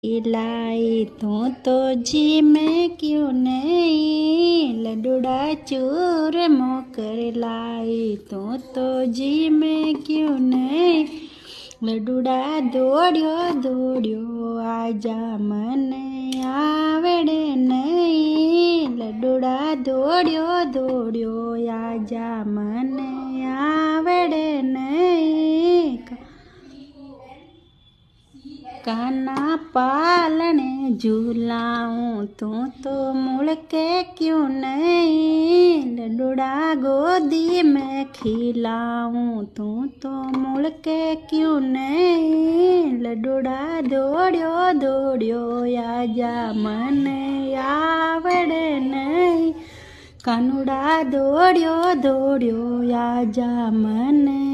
लाई तो जी में क्यों नहीं लडुड़ा चूर मोकर लाई तो जी में क्यों नहीं लडुड़ा दौड़्यो दौड़्यो आजा मने आवड़े नहीं लडुड़ा दौड़्यो दौड़्यो आजा मने आवड़े नहीं काना पालने झूलाऊं तो मुड़ के क्यों नहीं लडुड़ा गोदी में खिलाऊं तो मुड़ के क्यों नहीं लडुड़ा दौड़्यो दौड़्यो आजा मने आवड़े नहीं कानुड़ा दौड़्यो दौड़्यो आजा मने